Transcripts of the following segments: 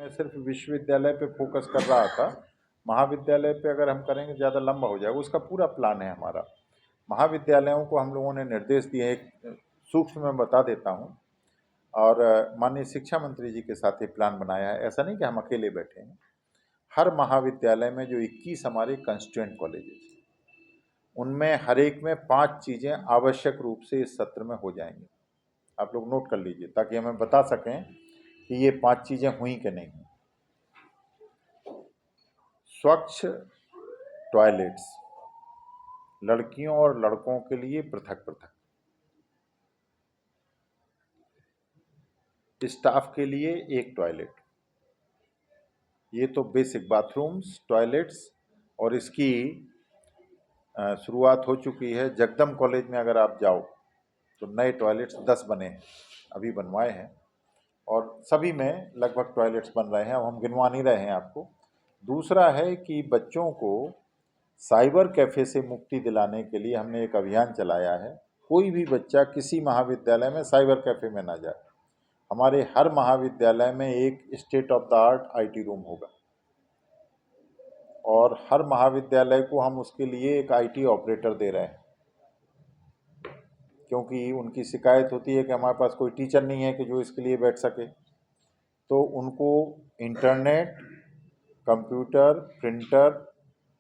मैं सिर्फ विश्वविद्यालय पे फोकस कर रहा था। महाविद्यालय पे अगर हम करेंगे ज़्यादा लंबा हो जाएगा, उसका पूरा प्लान है हमारा। महाविद्यालयों को हम लोगों ने निर्देश दिए, एक सूक्ष्म में बता देता हूँ। और माननीय शिक्षा मंत्री जी के साथ ये प्लान बनाया है, ऐसा नहीं कि हम अकेले बैठे हैं। हर महाविद्यालय में जो 21 हमारे कंस्टिट्यूएंट कॉलेजेस, उनमें हर एक में 5 चीज़ें आवश्यक रूप से इस सत्र में हो जाएंगी। आप लोग नोट कर लीजिए ताकि हमें बता सकें कि ये 5 चीज़ें हुई कि नहीं हुई। स्वच्छ टॉयलेट्स, लड़कियों और लड़कों के लिए पृथक पृथक, स्टाफ के लिए एक टॉयलेट। ये तो बेसिक बाथरूम्स, टॉयलेट्स, और इसकी शुरुआत हो चुकी है। जगदम कॉलेज में अगर आप जाओ तो नए टॉयलेट्स 10 बने हैं, अभी बनवाए हैं, और सभी में लगभग टॉयलेट्स बन रहे हैं। अब हम गिनवा नहीं रहे हैं आपको। दूसरा है कि बच्चों को साइबर कैफ़े से मुक्ति दिलाने के लिए हमने एक अभियान चलाया है। कोई भी बच्चा किसी महाविद्यालय में साइबर कैफ़े में ना जाए। हमारे हर महाविद्यालय में एक state of the art IT room होगा, और हर महाविद्यालय को हम उसके लिए एक आईटी ऑपरेटर दे रहे हैं, क्योंकि उनकी शिकायत होती है कि हमारे पास कोई टीचर नहीं है कि जो इसके लिए बैठ सके। तो उनको इंटरनेट, कंप्यूटर, प्रिंटर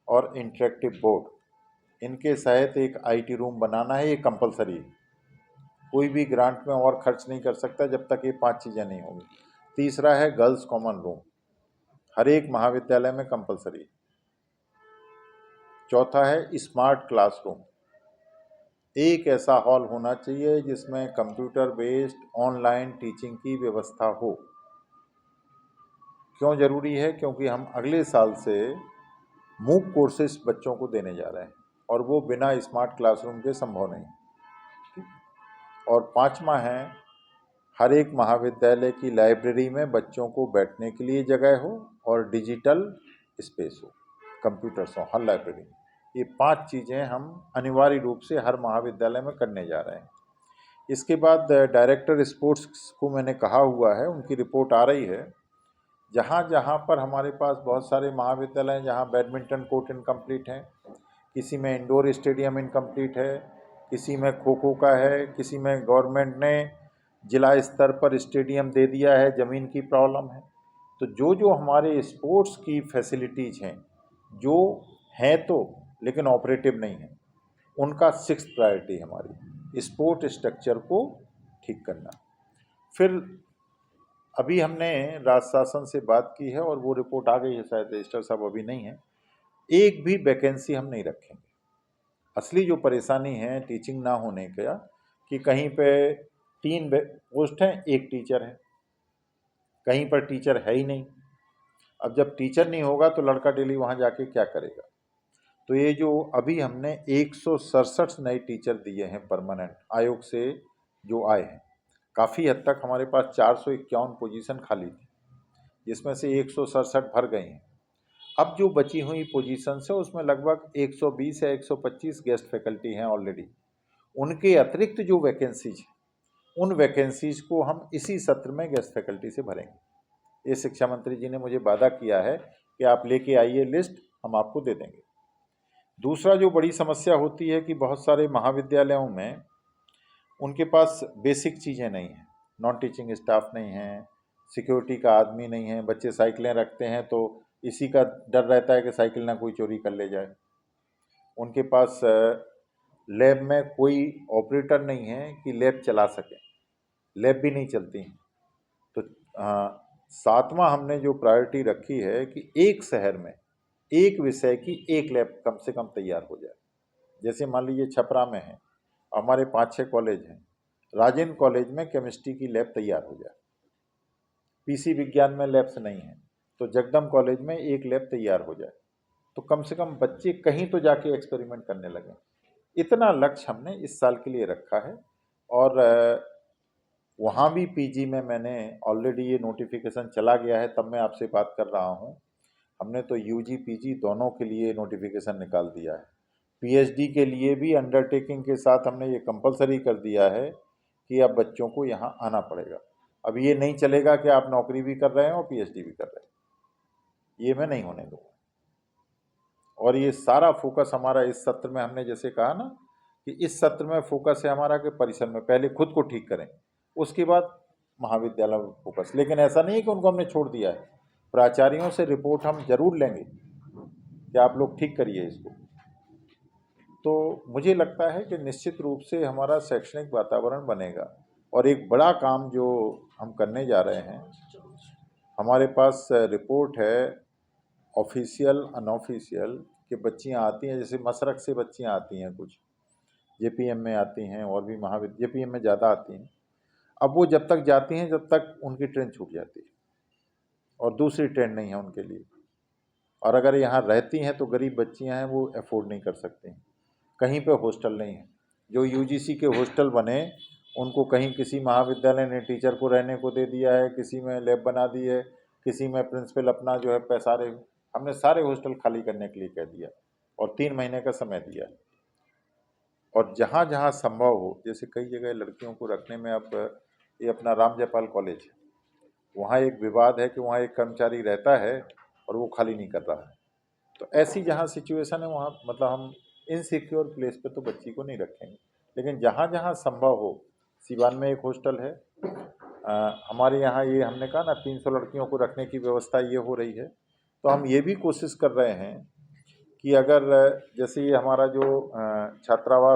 और इंटरेक्टिव बोर्ड, इनके सहित एक आईटी रूम बनाना है। ये कंपलसरी है, कोई भी ग्रांट में और खर्च नहीं कर सकता जब तक ये 5 चीज़ें नहीं होंगी। तीसरा है गर्ल्स कॉमन रूम, हर एक महाविद्यालय में कंपलसरी। चौथा है स्मार्ट क्लासरूम, एक ऐसा हॉल होना चाहिए जिसमें कंप्यूटर बेस्ड ऑनलाइन टीचिंग की व्यवस्था हो। क्यों ज़रूरी है? क्योंकि हम अगले साल से मूक कोर्सेस बच्चों को देने जा रहे हैं, और वो बिना स्मार्ट क्लासरूम के संभव नहीं। और पांचवा है, हर एक महाविद्यालय की लाइब्रेरी में बच्चों को बैठने के लिए जगह हो और डिजिटल स्पेस हो, कंप्यूटर्स हो हर लाइब्रेरी में। ये 5 चीज़ें हम अनिवार्य रूप से हर महाविद्यालय में करने जा रहे हैं। इसके बाद डायरेक्टर स्पोर्ट्स को मैंने कहा हुआ है, उनकी रिपोर्ट आ रही है। जहाँ जहाँ पर हमारे पास बहुत सारे महाविद्यालय हैं जहाँ बैडमिंटन कोर्ट इनकम्प्लीट हैं, किसी में इंडोर स्टेडियम इनकम्प्लीट है, किसी में खो खो का है, किसी में गवर्नमेंट ने जिला स्तर पर स्टेडियम दे दिया है, ज़मीन की प्रॉब्लम है। तो जो जो हमारे स्पोर्ट्स की फैसिलिटीज़ हैं, जो हैं तो लेकिन ऑपरेटिव नहीं हैं, उनका 6th प्रायोरिटी हमारी स्पोर्ट स्ट्रक्चर को ठीक करना। फिर अभी हमने राज्य शासन से बात की है और वो रिपोर्ट आ गई है, शायद रजिस्टर साहब अभी नहीं है। एक भी वैकेंसी हम नहीं रखेंगे। असली जो परेशानी है टीचिंग ना होने का, कि कहीं पे 3 पोस्ट हैं, एक टीचर है, कहीं पर टीचर है ही नहीं। अब जब टीचर नहीं होगा तो लड़का डेली वहाँ जाके क्या करेगा? तो ये जो अभी हमने 167 नए टीचर दिए हैं परमानेंट आयोग से जो आए हैं, काफ़ी हद तक हमारे पास 451 पोजीशन खाली थी, जिसमें से 167 भर गई हैं। अब जो बची हुई पोजीशन है उसमें लगभग 120 या 125 गेस्ट फैकल्टी हैं ऑलरेडी। उनके अतिरिक्त जो वैकेंसीज हैं, उन वैकेंसीज को हम इसी सत्र में गेस्ट फैकल्टी से भरेंगे। ये शिक्षा मंत्री जी ने मुझे वादा किया है कि आप लेके आइए लिस्ट, हम आपको दे देंगे। दूसरा जो बड़ी समस्या होती है कि बहुत सारे महाविद्यालयों में उनके पास बेसिक चीज़ें नहीं हैं, नॉन टीचिंग स्टाफ नहीं है, सिक्योरिटी का आदमी नहीं है, बच्चे साइकिलें रखते हैं तो इसी का डर रहता है कि साइकिल ना कोई चोरी कर ले जाए। उनके पास लैब में कोई ऑपरेटर नहीं है कि लैब चला सके, लैब भी नहीं चलती हैं। तो 7वां हमने जो प्रायोरिटी रखी है कि एक शहर में एक विषय की एक लैब कम से कम तैयार हो जाए। जैसे मान लीजिए छपरा में है, हमारे 5-6 कॉलेज हैं, राजेंद्र कॉलेज में केमिस्ट्री की लैब तैयार हो जाए, पीसी विज्ञान में लैब्स नहीं है, तो जगदम कॉलेज में एक लैब तैयार हो जाए, तो कम से कम बच्चे कहीं तो जाके एक्सपेरिमेंट करने लगें। इतना लक्ष्य हमने इस साल के लिए रखा है। और वहाँ भी पीजी में मैंने ऑलरेडी ये नोटिफिकेशन चला गया है, तब मैं आपसे बात कर रहा हूँ। हमने तो यूजी पीजी दोनों के लिए नोटिफिकेशन निकाल दिया है। पीएचडी के लिए भी अंडरटेकिंग के साथ हमने ये कंपलसरी कर दिया है कि अब बच्चों को यहाँ आना पड़ेगा। अब ये नहीं चलेगा कि आप नौकरी भी कर रहे हैं और पीएचडी भी कर रहे हैं, ये मैं नहीं होने दूंगा। और ये सारा फोकस हमारा इस सत्र में, हमने जैसे कहा ना कि इस सत्र में फोकस है हमारा कि परिसर में पहले खुद को ठीक करें, उसके बाद महाविद्यालय में फोकस। लेकिन ऐसा नहीं है कि उनको हमने छोड़ दिया है, प्राचार्यों से रिपोर्ट हम जरूर लेंगे कि आप लोग ठीक करिए इसको। तो मुझे लगता है कि निश्चित रूप से हमारा शैक्षणिक वातावरण बनेगा। और एक बड़ा काम जो हम करने जा रहे हैं, हमारे पास रिपोर्ट है ऑफिशियल अनऑफिशियल कि बच्चियां आती हैं, जैसे मसरक से बच्चियां आती हैं, कुछ जेपीएम में आती हैं और भी महाविद्यालय जेपीएम में ज़्यादा आती हैं। अब वो जब तक जाती हैं जब तक उनकी ट्रेन छूट जाती है और दूसरी ट्रेन नहीं है उनके लिए। और अगर यहाँ रहती हैं तो गरीब बच्चियाँ हैं, वो अफोर्ड नहीं कर सकती हैं, कहीं पे हॉस्टल नहीं है। जो यूजीसी के हॉस्टल बने उनको कहीं किसी महाविद्यालय ने टीचर को रहने को दे दिया है, किसी में लैब बना दी है, किसी में प्रिंसिपल अपना जो है पैसा रहे। हमने सारे हॉस्टल खाली करने के लिए कह दिया और 3 महीने का समय दिया। और जहाँ जहाँ संभव हो, जैसे कई जगह लड़कियों को रखने में, अब ये अपना राम जयपाल कॉलेज है, वहाँ एक विवाद है कि वहाँ एक कर्मचारी रहता है और वो खाली नहीं कर रहा है। तो ऐसी जहाँ सिचुएशन है वहाँ मतलब हम इनसिक्योर प्लेस पे तो बच्ची को नहीं रखेंगे। लेकिन जहाँ जहाँ संभव हो, सिवान में एक हॉस्टल है, हमारे यहाँ ये हमने कहा ना 300 लड़कियों को रखने की व्यवस्था ये हो रही है। तो हम ये भी कोशिश कर रहे हैं कि अगर जैसे ये हमारा जो छात्रावास